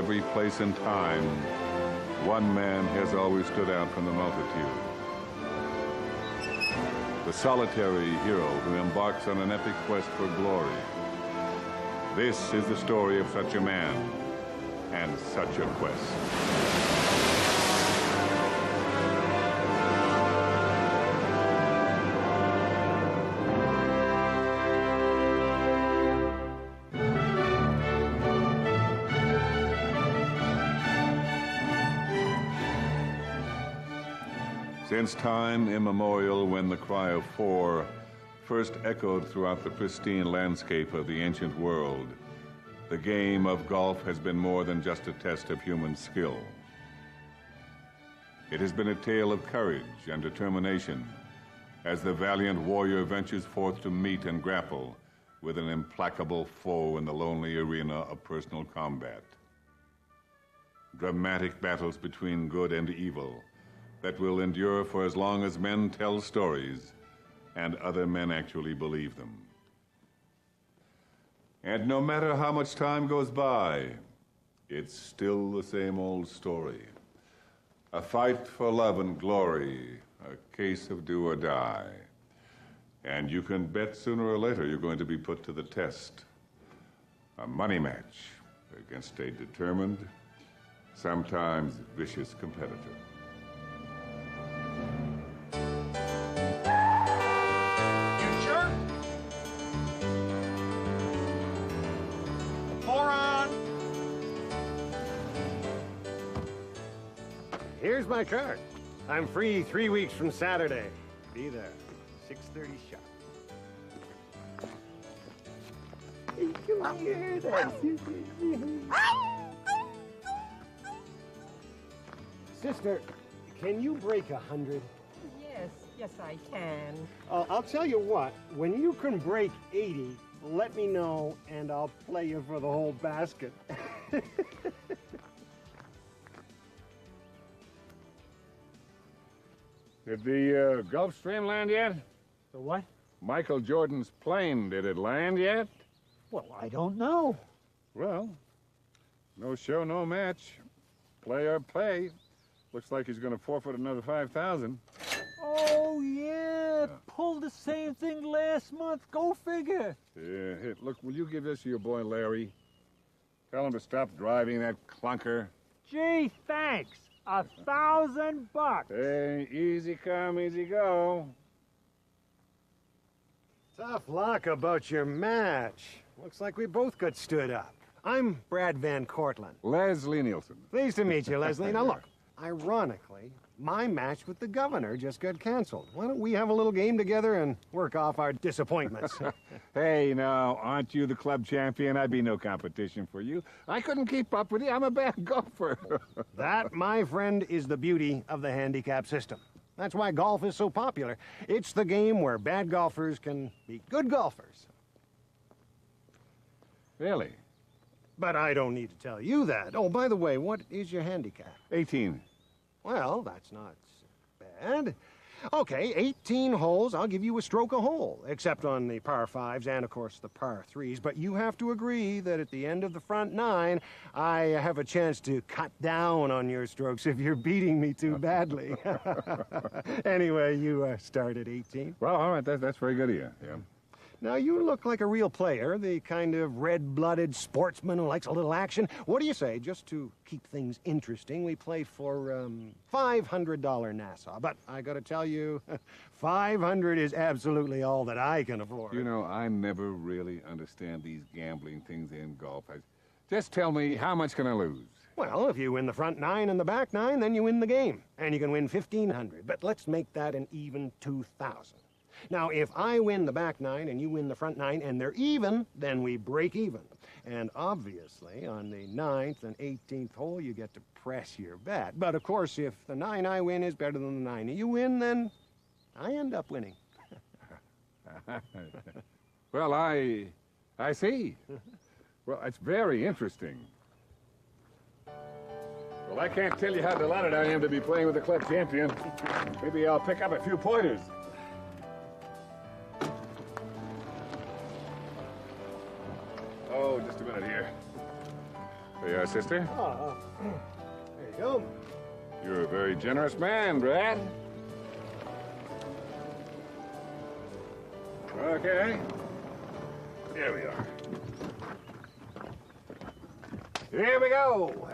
every place and time, one man has always stood out from the multitude. The solitary hero who embarks on an epic quest for glory. This is the story of such a man and such a quest. Since time immemorial, when the cry of four first echoed throughout the pristine landscape of the ancient world, the game of golf has been more than just a test of human skill. It has been a tale of courage and determination as the valiant warrior ventures forth to meet and grapple with an implacable foe in the lonely arena of personal combat. Dramatic battles between good and evil that will endure for as long as men tell stories and other men actually believe them. And no matter how much time goes by, it's still the same old story. A fight for love and glory, a case of do or die. And you can bet sooner or later you're going to be put to the test. A money match against a determined, sometimes vicious competitor. Here's my card. I'm free 3 weeks from Saturday. Be there, 6:30 sharp. Hey, come here, Sister, can you break 100? Yes, I can. I'll tell you what, when you can break 80, let me know and I'll play you for the whole basket. Did the Gulfstream land yet? The what? Michael Jordan's plane, did it land yet? Well, I don't know. Well, no show, no match. Play or pay. Looks like he's going to forfeit another $5,000. Oh, yeah. Pulled the same thing last month. Go figure. Yeah, hey, look, will you give this to your boy Larry? Tell him to stop driving that clunker. Gee, thanks. $1,000. Hey, easy come, easy go. Tough luck about your match. Looks like we both got stood up. I'm Brad Van Cortlandt. Leslie Nielsen. Pleased to meet you, Leslie. Now look, ironically, my match with the governor just got canceled. Why don't we have a little game together and work off our disappointments? Hey, now, aren't you the club champion? I'd be no competition for you. I couldn't keep up with you. I'm a bad golfer. That, my friend, is the beauty of the handicap system. That's why golf is so popular. It's the game where bad golfers can beat good golfers. Really? But I don't need to tell you that. Oh, by the way, what is your handicap? 18. Well, that's not bad. Okay, 18 holes, I'll give you a stroke a hole, except on the par 5s and, of course, the par 3s. But you have to agree that at the end of the front 9, I have a chance to cut down on your strokes if you're beating me too badly. Anyway, you start at 18. Well, all right, that's very good of you, yeah. Now, you look like a real player, the kind of red-blooded sportsman who likes a little action. What do you say, just to keep things interesting, we play for $500 Nassau. But I gotta tell you, 500 is absolutely all that I can afford. You know, I never really understand these gambling things in golf. Just tell me, how much can I lose? Well, if you win the front 9 and the back 9, then you win the game. And you can win $1,500. But let's make that an even 2,000. Now, if I win the back 9 and you win the front 9 and they're even, then we break even. And obviously, on the 9th and 18th hole, you get to press your bet. But of course, if the 9 I win is better than the 9 you win, then I end up winning. Well, I see. Well, it's very interesting. Well, I can't tell you how delighted I am to be playing with the club champion. Maybe I'll pick up a few pointers. Oh, just a minute here. There you are, sister. Oh, there you go. You're a very generous man, Brad. Okay. Here we are. Here we go.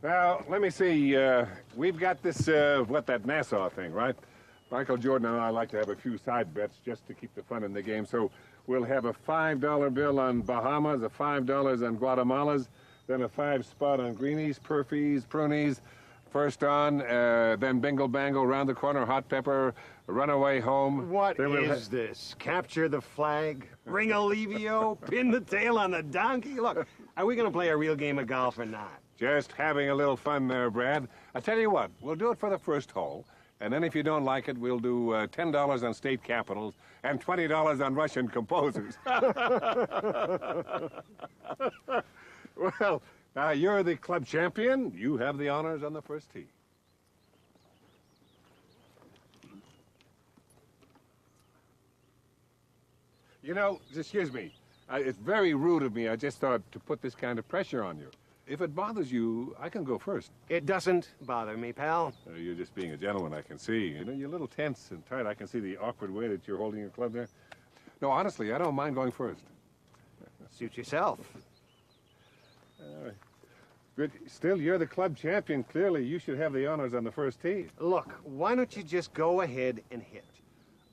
Now, let me see. We've got this, that Nassau thing, right? Michael Jordan and I like to have a few side bets just to keep the fun in the game. So we'll have a $5 bill on Bahamas, a $5 on Guatemalas, then a 5-spot on Greenies, Perfees, Prunies. First on, then Bingle Bangle, round the corner, Hot Pepper, Runaway Home. What is this? Capture the flag? Ring Alivio? Pin the tail on the donkey? Look, are we going to play a real game of golf or not? Just having a little fun there, Brad. I tell you what, we'll do it for the first hole, and then if you don't like it, we'll do $10 on state capitals and $20 on Russian composers. Well, now you're the club champion. You have the honors on the first tee. You know, excuse me, it's very rude of me. I just thought to put this kind of pressure on you. If it bothers you, I can go first. It doesn't bother me, pal. You're just being a gentleman, I can see. You know, you're a little tense and tight. I can see the awkward way that you're holding your club there. No, honestly, I don't mind going first. Suit yourself. But still, you're the club champion. Clearly, you should have the honors on the first tee. Look, why don't you just go ahead and hit?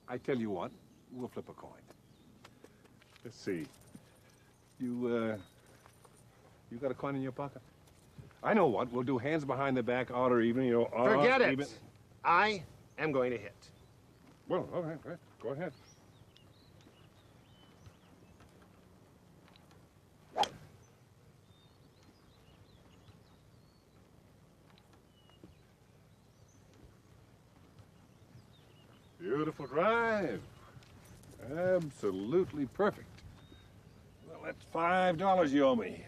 I tell you what, we'll flip a coin. Let's see. You got a coin in your pocket? I know what. We'll do hands behind the back, odd or even, you know, odd, Forget it. even. I am going to hit. Well, all right. Go ahead. Beautiful drive. Absolutely perfect. Well, that's $5 you owe me.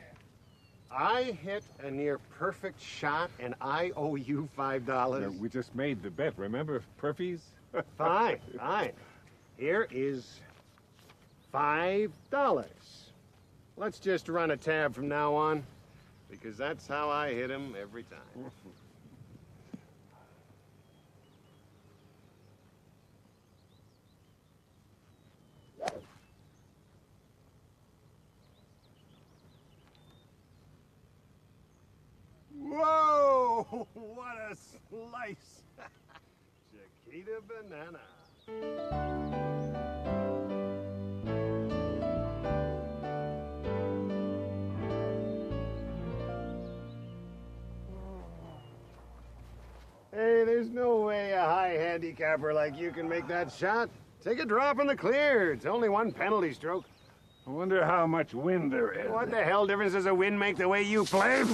I hit a near perfect shot, and I owe you $5. We just made the bet, remember, Perfees? Fine. Here is $5. Let's just run a tab from now on, because that's how I hit him every time. Whoa! What a slice! Chiquita banana. Hey, there's no way a high handicapper like you can make that shot. Take a drop in the clear. It's only one penalty stroke. I wonder how much wind there is. What the hell difference does a wind make the way you play?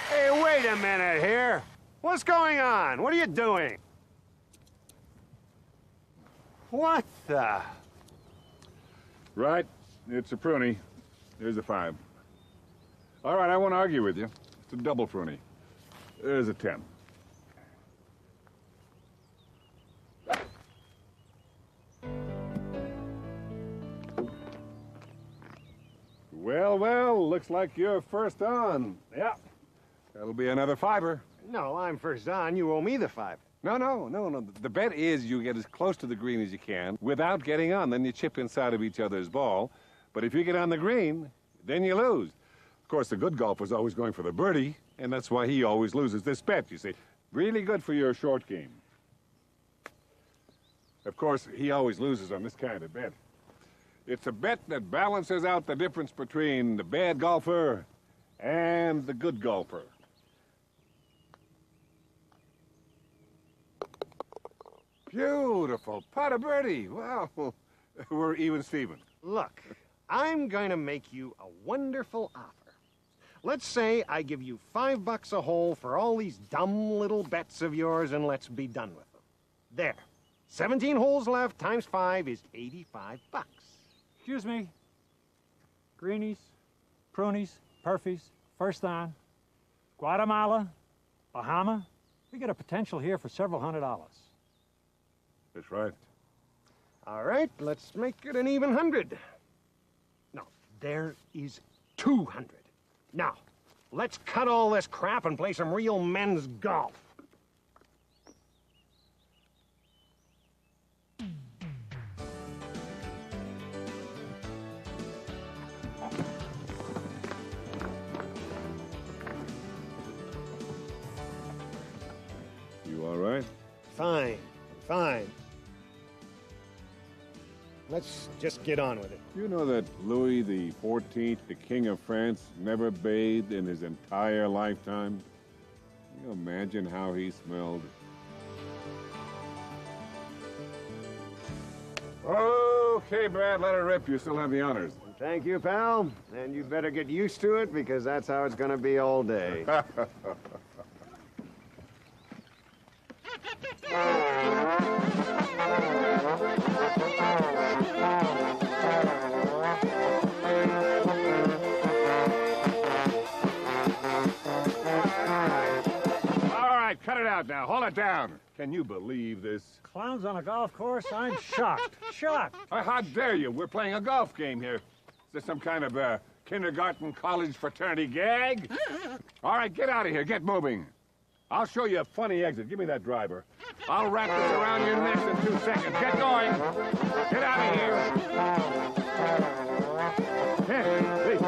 Hey, wait a minute here. What's going on? What are you doing? What the? Right, it's a pruny. There's a 5. All right, I won't argue with you. It's a double pruny. There's a 10. Well, looks like you're first on. Yeah. That'll be another $5. No, I'm first on. You owe me the 5. No. The bet is you get as close to the green as you can without getting on. Then you chip inside of each other's ball. But if you get on the green, then you lose. Of course, the good golfer's always going for the birdie, and that's why he always loses this bet, you see. Really good for your short game. Of course, he always loses on this kind of bet. It's a bet that balances out the difference between the bad golfer and the good golfer. Beautiful. Pot of birdie. Wow. We're even Steven. Look, I'm going to make you a wonderful offer. Let's say I give you $5 a hole for all these dumb little bets of yours, and let's be done with them. There. 17 holes left times 5 is $85. Excuse me. Greenies, Prunies, Perfees, first on, Guatemala, A hammer? We got a potential here for several $100. That's right. All right, let's make it an even 100. No, there is 200. Now, let's cut all this crap and play some real men's golf. You all right? Fine, fine. Let's just get on with it. You know that Louis the 14th, the King of France, never bathed in his entire lifetime? Can you imagine how he smelled? Okay, Brad, let her rip. You still have the honors. Thank you, pal. And you better get used to it because that's how it's gonna be all day. All right, cut it out now. Hold it down. Can you believe this? Clowns on a golf course? I'm shocked. Shocked. How dare you? We're playing a golf game here. Is this some kind of kindergarten, college fraternity gag? All right, get out of here. Get moving. I'll show you a funny exit. Give me that driver. I'll wrap this around your neck in 2 seconds. Get going. Get out of here. Hey, please.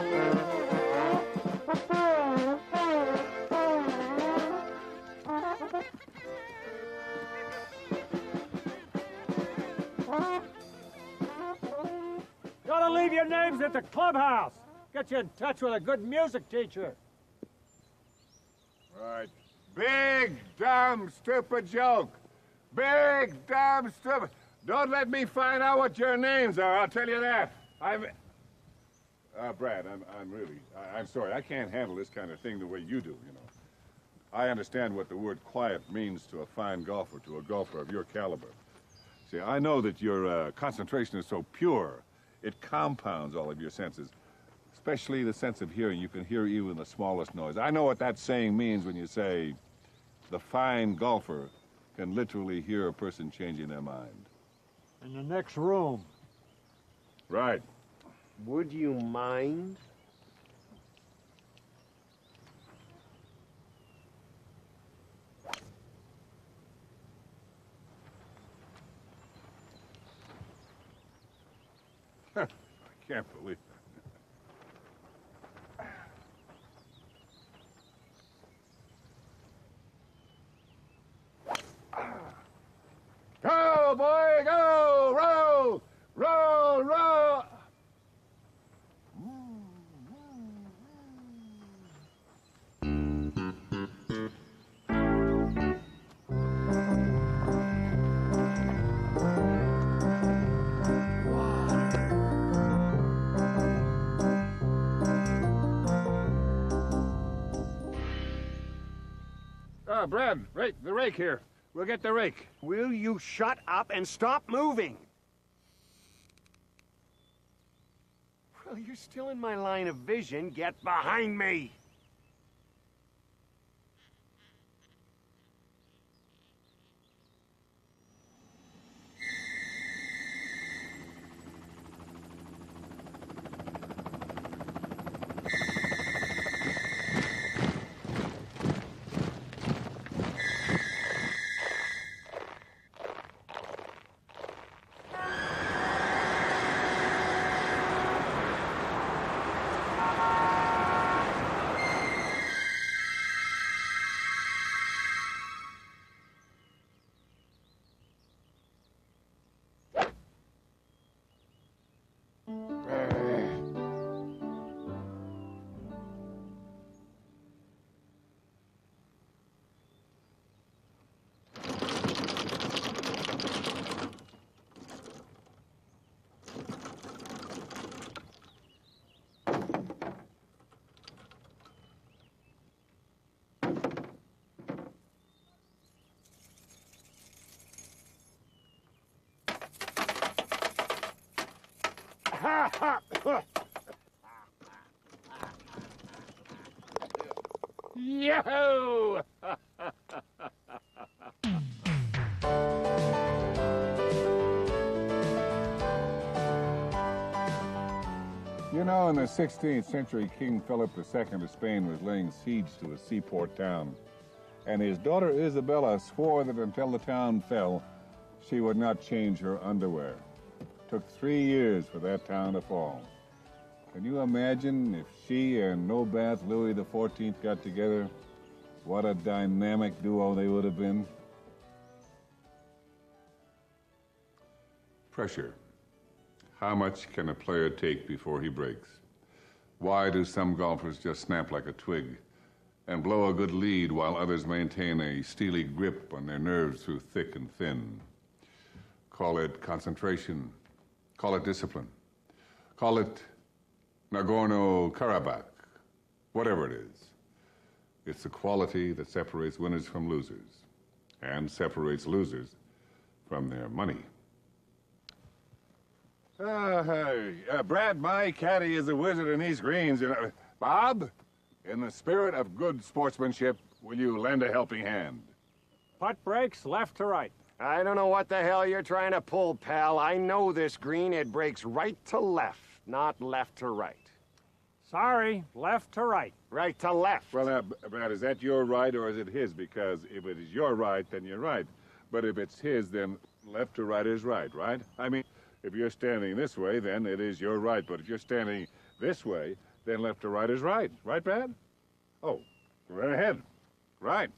Gotta leave your names at the clubhouse. Get you in touch with a good music teacher. All right. Big, dumb, stupid joke. Big, dumb, stupid. Don't let me find out what your names are. I'll tell you that. Brad, I'm sorry. I can't handle this kind of thing the way you do, you know. I understand what the word quiet means to a fine golfer, to a golfer of your caliber. See, I know that your concentration is so pure, it compounds all of your senses, especially the sense of hearing. You can hear even the smallest noise. I know what that saying means when you say, the fine golfer can literally hear a person changing their mind. In the next room. Right. Would you mind? I can't believe it. Go, boy, go! Roll! Roll, roll! Brad, the rake here. We'll get the rake. Will you shut up and stop moving? Well, you're still in my line of vision. Get behind me. Yo! You know, in the 16th century, King Philip II of Spain was laying siege to a seaport town. And his daughter Isabella swore that until the town fell, she would not change her underwear. It took 3 years for that town to fall. Can you imagine if she and no-bath Louis XIV got together? What a dynamic duo they would have been. Pressure. How much can a player take before he breaks? Why do some golfers just snap like a twig and blow a good lead while others maintain a steely grip on their nerves through thick and thin? Call it concentration. Call it discipline. Call it Nagorno-Karabakh. Whatever it is. It's the quality that separates winners from losers and separates losers from their money. Brad, my caddy is a wizard in these greens. Bob, in the spirit of good sportsmanship, will you lend a helping hand? Putt breaks left to right. I don't know what the hell you're trying to pull, pal. I know this green. It breaks right to left, not left to right. Sorry, left to right. Right to left. Well, Brad, is that your right or is it his? Because if it is your right, then you're right. But if it's his, then left to right is right, right? I mean, if you're standing this way, then it is your right. But if you're standing this way, then left to right is right. Right, Brad? Oh, right ahead. Right.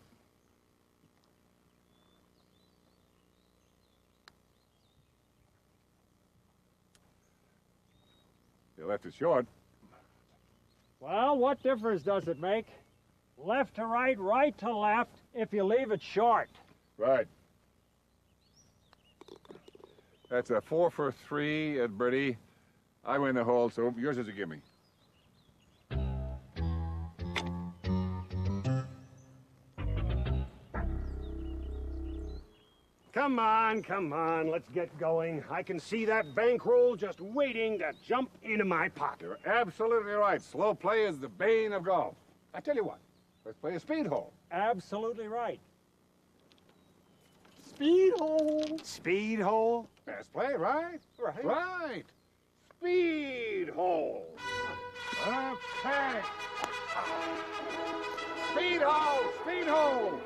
You left it short. Well, what difference does it make? Left to right, right to left, if you leave it short. Right. That's a 4 for 3 at birdie. I win the hole, so yours is a gimme. Come on, let's get going. I can see that bankroll just waiting to jump into my pocket. You're absolutely right. Slow play is the bane of golf. I tell you what, let's play a speed hole. Absolutely right. Speed hole. Speed hole? Fast play, right? Right. Right. Speed hole. Okay. Speed hole! Speed hole!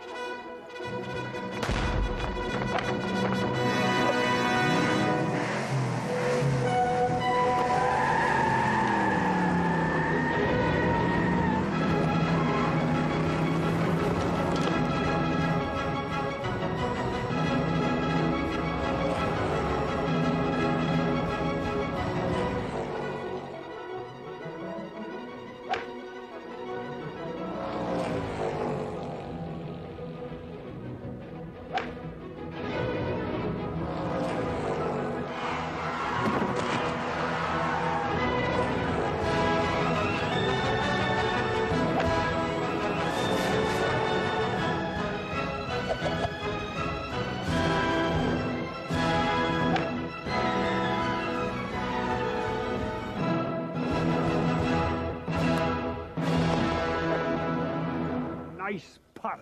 Nice putt.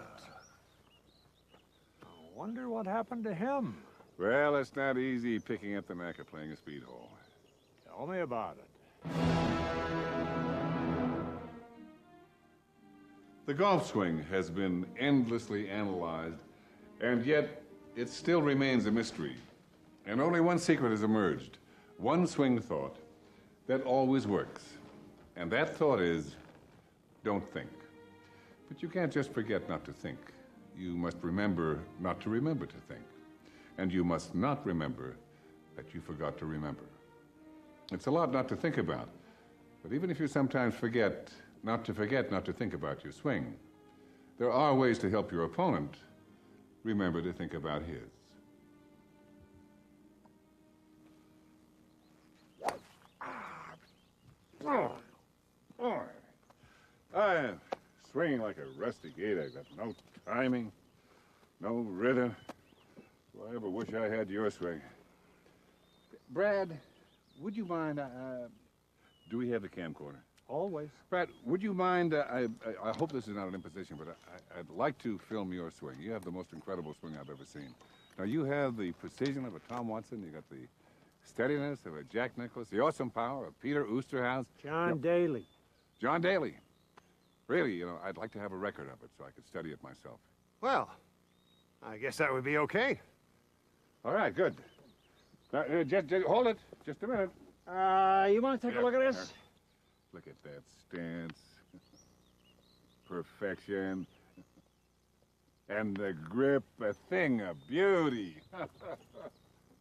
I wonder what happened to him. Well, it's not easy picking up the knack of playing a speed hole. Tell me about it. The golf swing has been endlessly analyzed, and yet it still remains a mystery. And only one secret has emerged, one swing thought that always works. And that thought is, don't think. But you can't just forget not to think. You must remember not to remember to think. And you must not remember that you forgot to remember. It's a lot not to think about. But even if you sometimes forget not to think about your swing, there are ways to help your opponent remember to think about his. I swing like a rusty gate. I got no timing, no rhythm. Well, I ever wish I had your swing. Brad, would you mind, do we have the camcorder? Always. Brad, would you mind, I hope this is not an imposition, but I'd like to film your swing. You have the most incredible swing I've ever seen. Now, you have the precision of a Tom Watson. You got the steadiness of a Jack Nicklaus, the awesome power of Peter Oosterhouse. John Daly. John Daly. Really, I'd like to have a record of it so I could study it myself. Well, I guess that would be okay. All right, good. Now, just hold it. Just a minute. You want to take a look at this? Look at that stance. Perfection. And the grip, a thing of beauty.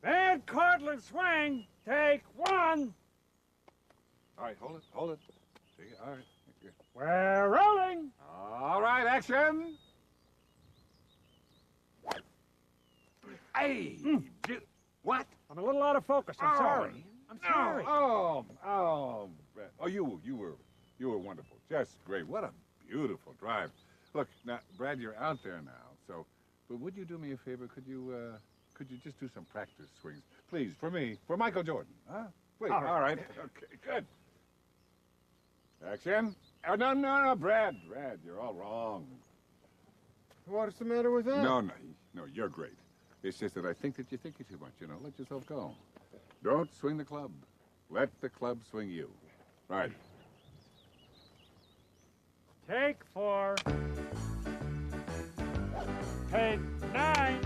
Bad Cortland swing. Take one. All right, hold it. See, all right. We're rolling. All right, action. Hey, what? I'm a little out of focus. I'm sorry. I'm sorry. You were wonderful. Just great. What a beautiful drive. Look, now, Brad, you're out there now, but would you do me a favor? Could you just do some practice swings? Please, for me, for Michael Jordan, huh? Please. All right. Okay, good. Action. Oh, no, Brad, you're all wrong. What's the matter with that? No, you're great. It's just that I think that you're thinking too much, Let yourself go. Don't swing the club. Let the club swing you. Right. Take 4. Take 9.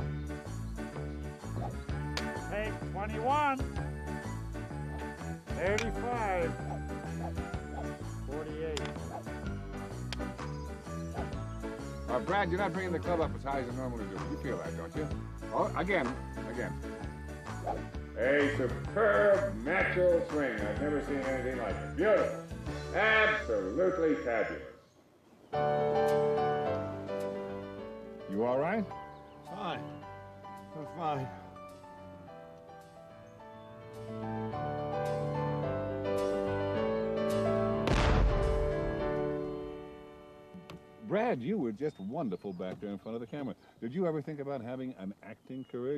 Take 21. 35. 48. Brad, you're not bringing the club up as high as you normally do. You feel that, don't you? Oh, again. A superb natural swing. I've never seen anything like it. Beautiful. Absolutely fabulous. You all right? Fine. I'm fine. Brad, you were just wonderful back there in front of the camera. Did you ever think about having an acting career,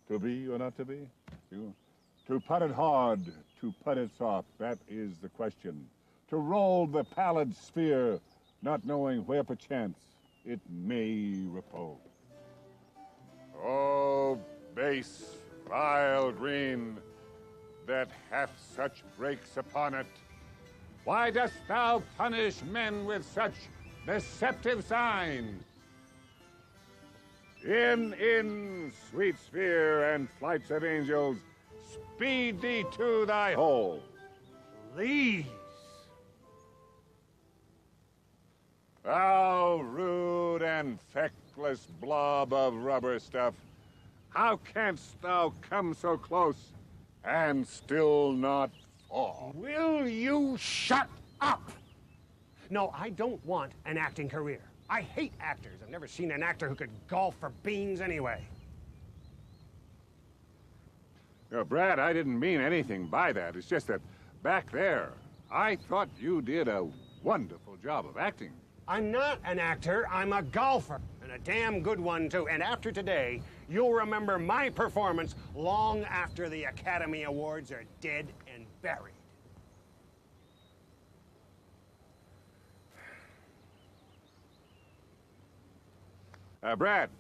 To be or not to be? To putt it hard, to putt it soft, that is the question. To roll the pallid sphere, not knowing where perchance it may repose. Oh, base, vile green, that hath such breaks upon it. Why dost thou punish men with such deceptive signs? In, sweet sphere and flights of angels, speed thee to thy hole. Please. Thou rude and feckless blob of rubber stuff, how canst thou come so close and still not fall? Will you shut up? No, I don't want an acting career. I hate actors. I've never seen an actor who could golf for beans anyway. Brad, I didn't mean anything by that. It's just that back there, I thought you did a wonderful job of acting. I'm not an actor. I'm a golfer. And a damn good one, too. And after today, you'll remember my performance long after the Academy Awards are dead and buried. Brad,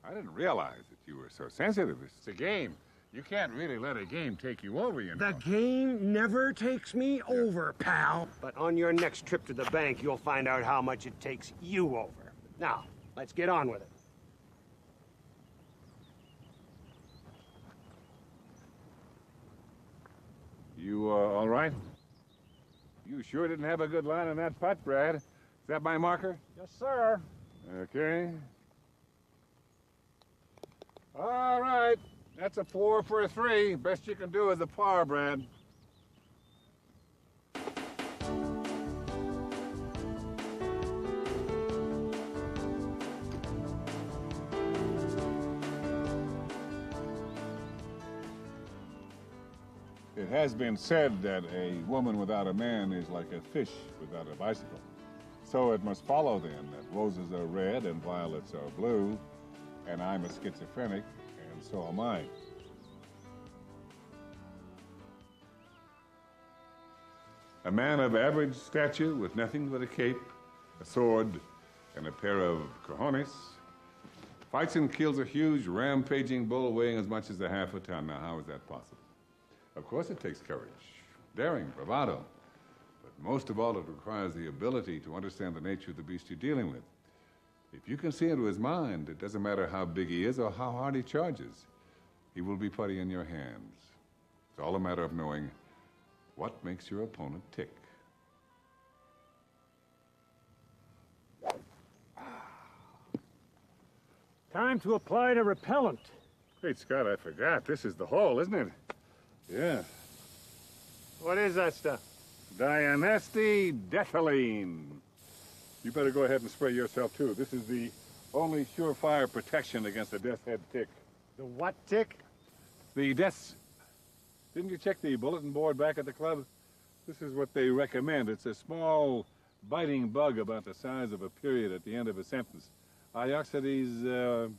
I didn't realize that you were so sensitive. It's a game. You can't really let a game take you over, The game never takes me over, pal. But on your next trip to the bank, you'll find out how much it takes you over. Now, let's get on with it. You, all right? You sure didn't have a good line on that putt, Brad. Is that my marker? Yes, sir. Okay. All right. That's a 4 for a 3. Best you can do is a par, Brad. It has been said that a woman without a man is like a fish without a bicycle. So it must follow then that roses are red and violets are blue, and I'm a schizophrenic, and so am I. A man of average stature with nothing but a cape, a sword, and a pair of cojones fights and kills a huge rampaging bull weighing as much as a half a ton. Now, how is that possible? Of course it takes courage, daring, bravado. But most of all, it requires the ability to understand the nature of the beast you're dealing with. If you can see into his mind, it doesn't matter how big he is or how hard he charges. He will be putty in your hands. It's all a matter of knowing what makes your opponent tick. Time to apply the repellent. Great Scott, I forgot. This is the hole, isn't it? Yeah. What is that stuff? Diamethylene. You better go ahead and spray yourself, too. This is the only surefire protection against the death's head tick. The what tick? The death's... Didn't you check the bulletin board back at the club? This is what they recommend. It's a small, biting bug about the size of a period at the end of a sentence. Ioxides,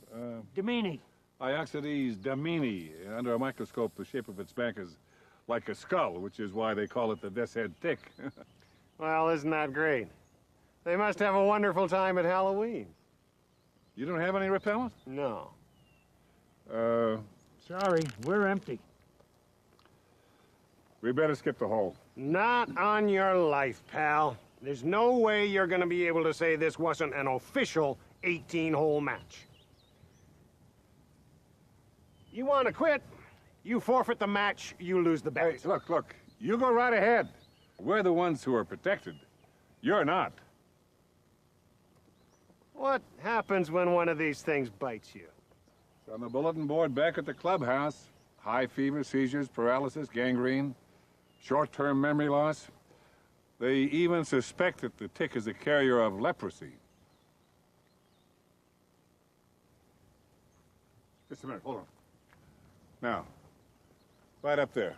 Domini. Ioxides damini. Under a microscope, the shape of its back is like a skull, which is why they call it the death's head tick. Well, isn't that great? They must have a wonderful time at Halloween. You don't have any repellent? No. Sorry, we're empty. We better skip the hole. Not on your life, pal. There's no way you're gonna be able to say this wasn't an official 18-hole match. You want to quit? You forfeit the match, you lose the bet. Hey, look. You go right ahead. We're the ones who are protected. You're not. What happens when one of these things bites you? It's on the bulletin board back at the clubhouse. High fever, seizures, paralysis, gangrene, short-term memory loss. They even suspect that the tick is a carrier of leprosy. Just a minute, hold on. Now, right up there,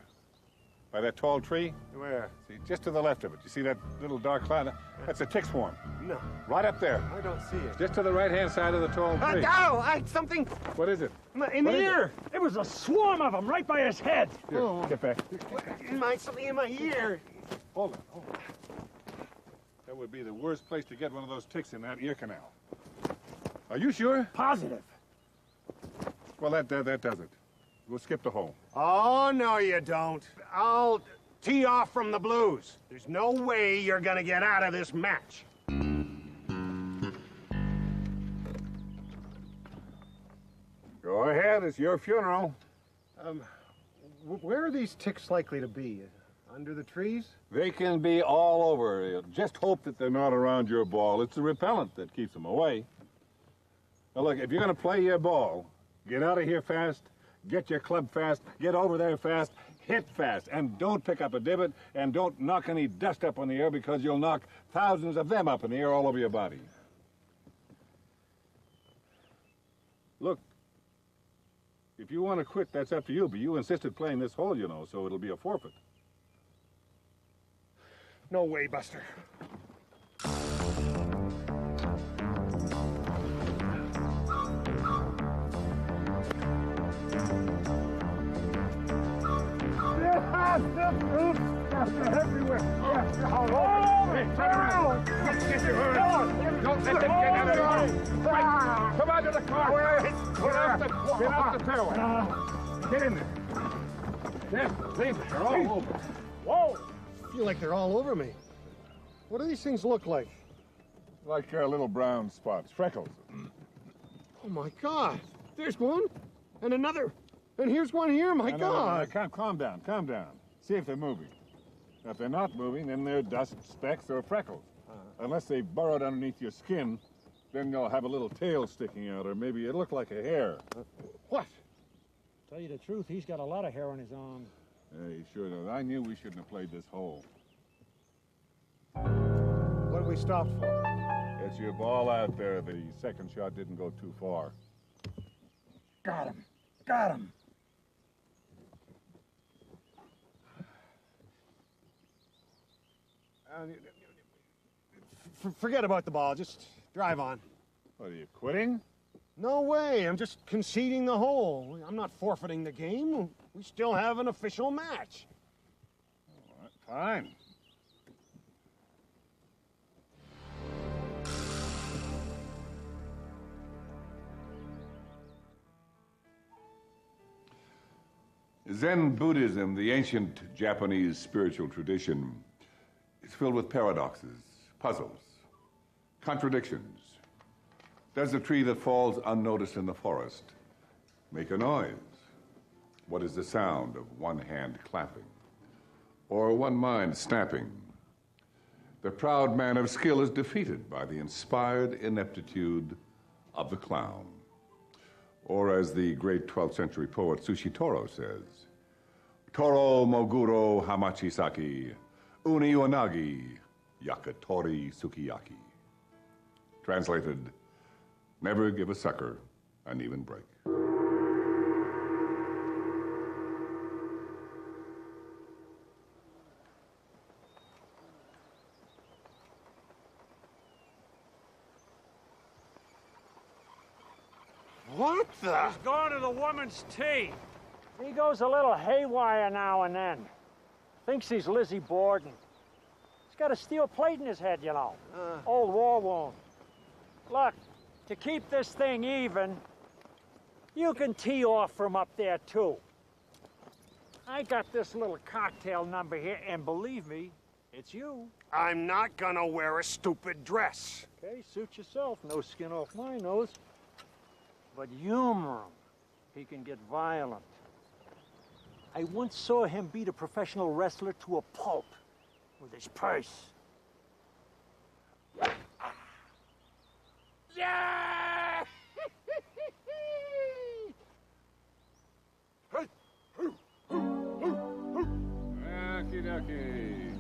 by that tall tree. Where? See, just to the left of it. You see that little dark cloud? That's a tick swarm. No, Right up there. I don't see it. Just to the right-hand side of the tall tree. Something What is it? in the What is it? ear. It was a swarm of them right by his head. Here, Oh. get back. Something in my ear. Hold on. That would be the worst place to get one of those ticks in that ear canal. Are you sure? Positive. Well, that does it. We'll skip the hole. Oh, no, you don't. I'll tee off from the blues. There's no way you're gonna get out of this match. Go ahead. It's your funeral. Where are these ticks likely to be? Under the trees? They can be all over. Just hope that they're not around your ball. It's the repellent that keeps them away. Now, look, if you're going to play your ball, get out of here fast, get your club fast, get over there fast, hit fast, and don't pick up a divot, and don't knock any dust up in the air because you'll knock thousands of them up in the air all over your body. Look, if you want to quit, that's up to you, but you insisted playing this hole, you know, so it'll be a forfeit. No way, Buster. Everywhere. All over. Turn around. Get your hood. Don't let them get out of the car. Come out to the car. Get off the fairway. Get in there. There, leave it. They're all over. Whoa! I feel like they're all over me. What do these things look like? Like little brown spots, freckles. Oh, my God. There's one. And another. And here's one here. My God. Calm down, calm down. See if they're moving. Now, if they're not moving, then they're dust, specks, or freckles. Unless they burrowed underneath your skin, then they'll have a little tail sticking out, or maybe it'll look like a hair. What? Tell you the truth, he's got a lot of hair on his arm. Yeah, he sure does. I knew we shouldn't have played this hole. What did we stop for? It's your ball out there. The second shot didn't go too far. Got him. Got him. Forget about the ball. Just drive on. What, are you quitting? No way. I'm just conceding the hole. I'm not forfeiting the game. We still have an official match. All right, fine. Zen Buddhism, the ancient Japanese spiritual tradition, is filled with paradoxes, puzzles, contradictions. Does a tree that falls unnoticed in the forest make a noise? What is the sound of one hand clapping or one mind snapping? The proud man of skill is defeated by the inspired ineptitude of the clown. Or as the great 12th century poet Sushitoro says, Toro Moguro Hamachisaki, Uni Unagi, Yakatori Sukiyaki. Translated, never give a sucker an even break. What the? He's going to the woman's tea. He goes a little haywire now and then. Thinks he's Lizzie Borden. He's got a steel plate in his head, you know. Old war wound. Look, to keep this thing even, you can tee off from up there, too. I got this little cocktail number here, and believe me, it's you. I'm not gonna wear a stupid dress. Okay, suit yourself. No skin off my nose. But humor him. He can get violent. I once saw him beat a professional wrestler to a pulp with his purse. Yeah! Okie dokie.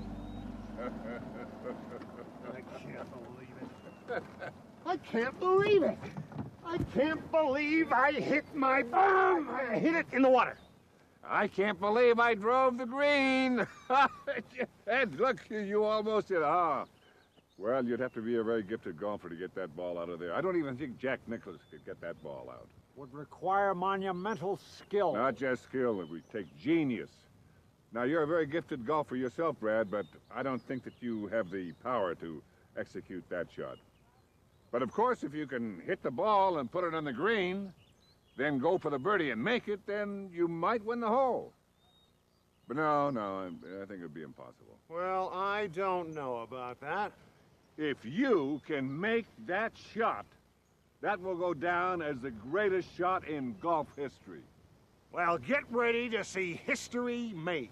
I can't believe it. I can't believe it. I can't believe I hit my bomb. I hit it in the water. I can't believe I drove the green. Ed, look, you almost hit. Well, you'd have to be a very gifted golfer to get that ball out of there. I don't even think Jack Nicklaus could get that ball out. Would require monumental skill. Not just skill, it would take genius. Now, you're a very gifted golfer yourself, Brad, but I don't think that you have the power to execute that shot. But of course, if you can hit the ball and put it on the green, then go for the birdie and make it, then you might win the hole. But no, I think it would be impossible. Well, I don't know about that. If you can make that shot, that will go down as the greatest shot in golf history. Well, get ready to see history made.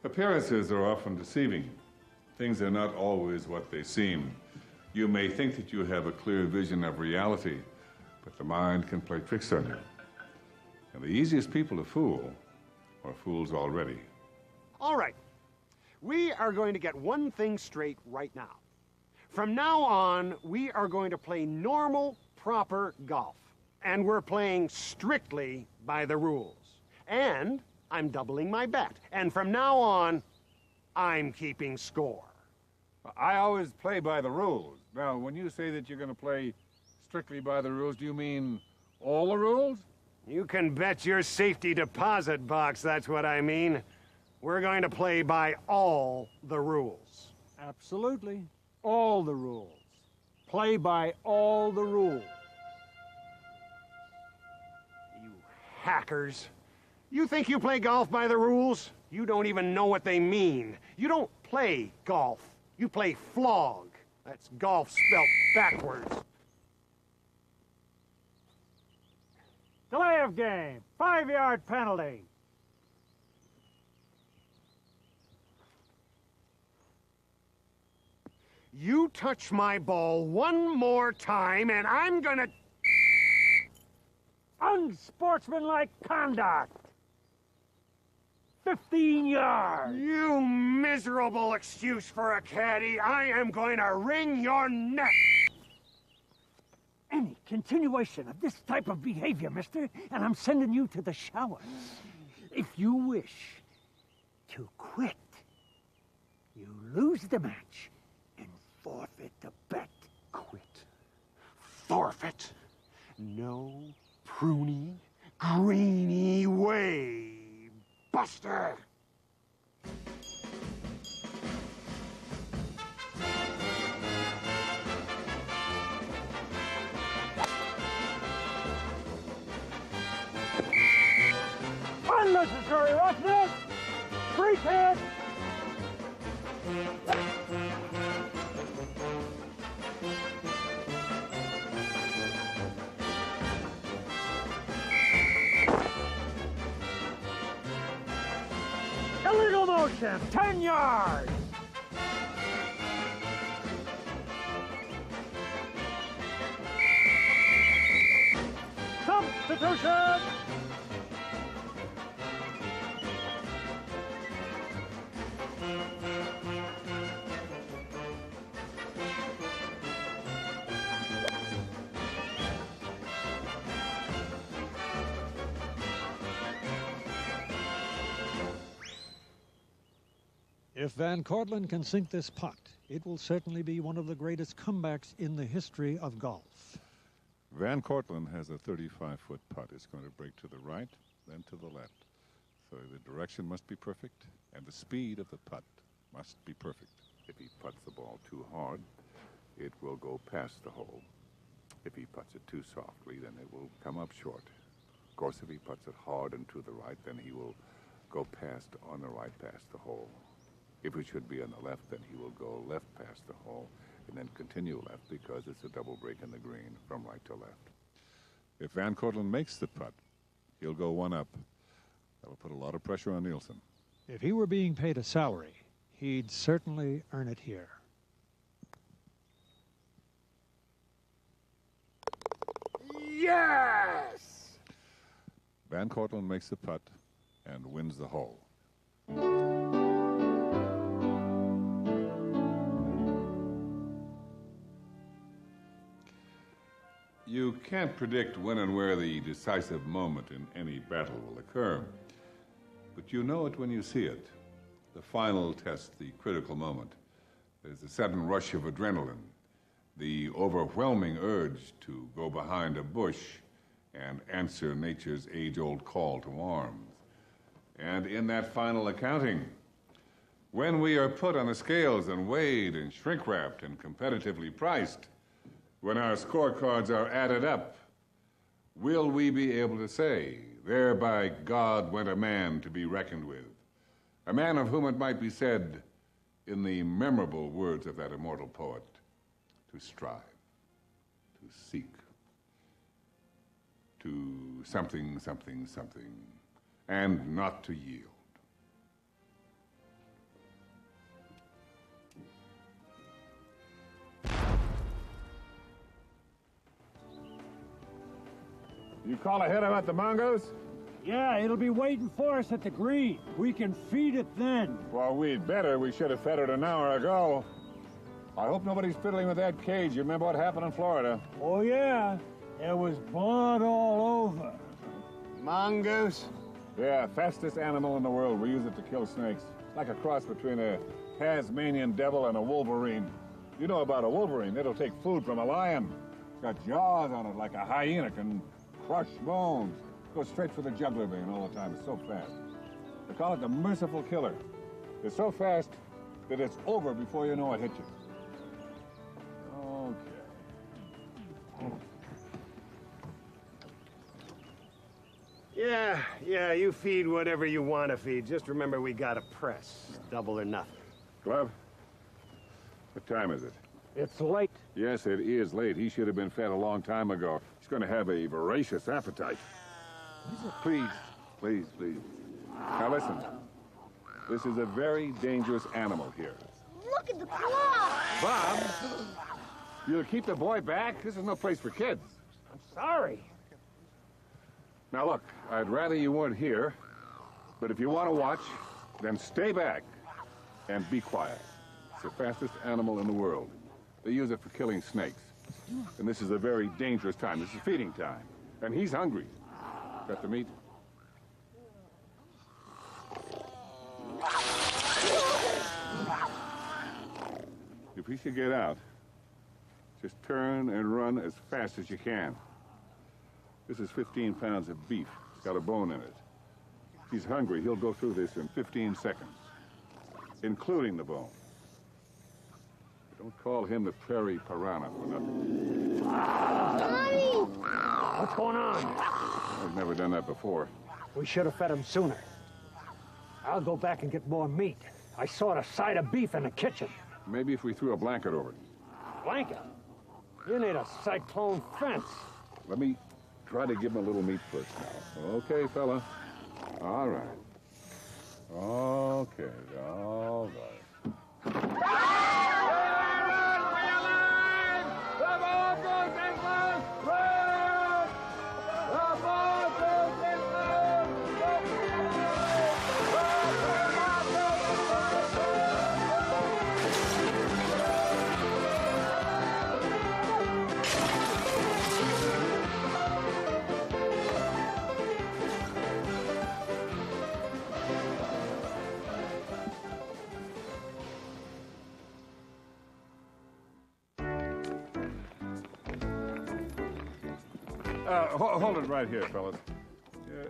Appearances are often deceiving. Things are not always what they seem. You may think that you have a clear vision of reality, but the mind can play tricks on you. And the easiest people to fool are fools already. All right. We are going to get one thing straight right now. From now on, we are going to play normal, proper golf. And we're playing strictly by the rules. And I'm doubling my bet. And from now on, I'm keeping score. I always play by the rules. Now, when you say that you're going to play strictly by the rules, do you mean all the rules? You can bet your safety deposit box that's what I mean. We're going to play by all the rules. Absolutely. All the rules. Play by all the rules. You hackers. You think you play golf by the rules? You don't even know what they mean. You don't play golf. You play flog. That's golf spelt backwards. Delay of game. 5-yard penalty. You touch my ball one more time and I'm gonna... Unsportsmanlike conduct. 15 yards. You miserable excuse for a caddy. I am going to wring your neck. Any continuation of this type of behavior, mister, and I'm sending you to the shower. If you wish to quit, you lose the match and forfeit the bet. Quit. Forfeit. No pruny, greeny way, Buster. Unnecessary roughness! Free hit! Illegal motion, 10 yards! Substitution! If Van Cortlandt can sink this putt, it will certainly be one of the greatest comebacks in the history of golf. Van Cortlandt has a 35-foot putt. It's going to break to the right, then to the left. So the direction must be perfect, and the speed of the putt must be perfect. If he putts the ball too hard, it will go past the hole. If he putts it too softly, then it will come up short. Of course, if he putts it hard and to the right, then he will go past on the right past the hole. If it should be on the left, then he will go left past the hole and then continue left because it's a double break in the green from right to left. If Van Cortlandt makes the putt, he'll go one up. That'll put a lot of pressure on Nielsen. If he were being paid a salary, he'd certainly earn it here. Yes! Van Cortlandt makes the putt and wins the hole. You can't predict when and where the decisive moment in any battle will occur, but you know it when you see it. The final test, the critical moment. There's the sudden rush of adrenaline, the overwhelming urge to go behind a bush and answer nature's age-old call to arms. And in that final accounting, when we are put on the scales and weighed and shrink-wrapped and competitively priced, when our scorecards are added up, will we be able to say, there by God went a man to be reckoned with, a man of whom it might be said, in the memorable words of that immortal poet, to strive, to seek, to something, something, something, and not to yield. You call ahead about the Mongos? Yeah, it'll be waiting for us at the green. We can feed it then. Well, we'd better. We should have fed it an hour ago. I hope nobody's fiddling with that cage. You remember what happened in Florida? Oh, yeah. There was blood all over. Mongoose? Yeah, fastest animal in the world. We use it to kill snakes. Like a cross between a Tasmanian devil and a wolverine. You know about a wolverine. It'll take food from a lion. It's got jaws on it like a hyena can crush bones. Goes straight for the jugular vein all the time. It's so fast. They call it the merciful killer. It's so fast that it's over before you know it hit you. Okay. Yeah, you feed whatever you want to feed. Just remember we got a press. Double or nothing. Glove? What time is it? It's late. Yes, it is late. He should have been fed a long time ago. He's going to have a voracious appetite. Please, please, please. Now listen. This is a very dangerous animal here. Look at the claw! Bob, you'll keep the boy back? This is no place for kids. I'm sorry. Now look, I'd rather you weren't here, but if you want to watch, then stay back and be quiet. It's the fastest animal in the world. They use it for killing snakes. And this is a very dangerous time. This is feeding time. And he's hungry. Got the meat? we should get out, just turn and run as fast as you can. This is 15 pounds of beef. It's got a bone in it. If he's hungry, he'll go through this in 15 seconds, including the bone. Don't call him the prairie piranha for nothing. Mommy! What's going on? I've never done that before. We should have fed him sooner. I'll go back and get more meat. I saw a side of beef in the kitchen. Maybe if we threw a blanket over it. Blanket? You need a cyclone fence. Let me try to give him a little meat first now. Okay, fella. All right. Okay, all right. Hold it right here, fellas.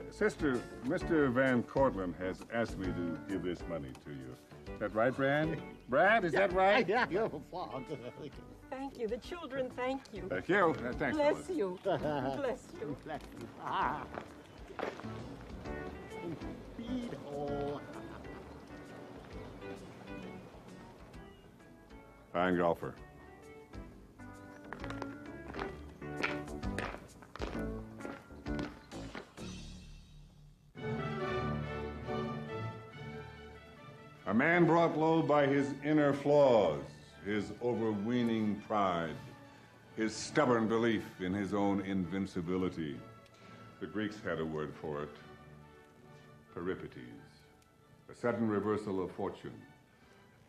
Sister, Mr. Van Cortlandt has asked me to give this money to you. Is that right, Brad? Brad, is that right? Yeah, you're flawed. Thank you. The children, thank you. Thank you. Thanks, Bless fellas. you. Bless you. Fine golfer. A man brought low by his inner flaws, his overweening pride, his stubborn belief in his own invincibility. The Greeks had a word for it, peripeties, a sudden reversal of fortune,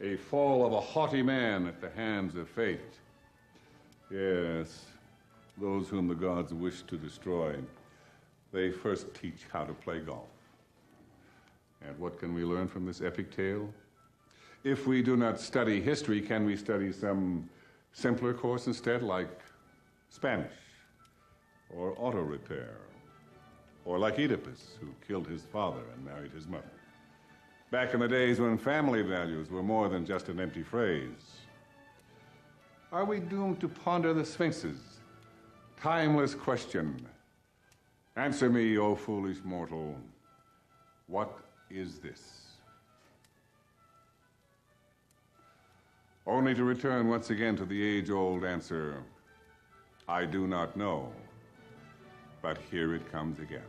a fall of a haughty man at the hands of fate. Yes, those whom the gods wish to destroy, they first teach how to play golf. And what can we learn from this epic tale? If we do not study history, can we study some simpler course instead, like Spanish, or auto repair, or like Oedipus, who killed his father and married his mother? Back in the days when family values were more than just an empty phrase. Are we doomed to ponder the Sphinx's timeless question? Answer me, O foolish mortal, what is this? Only to return once again to the age-old answer, I do not know, but here it comes again.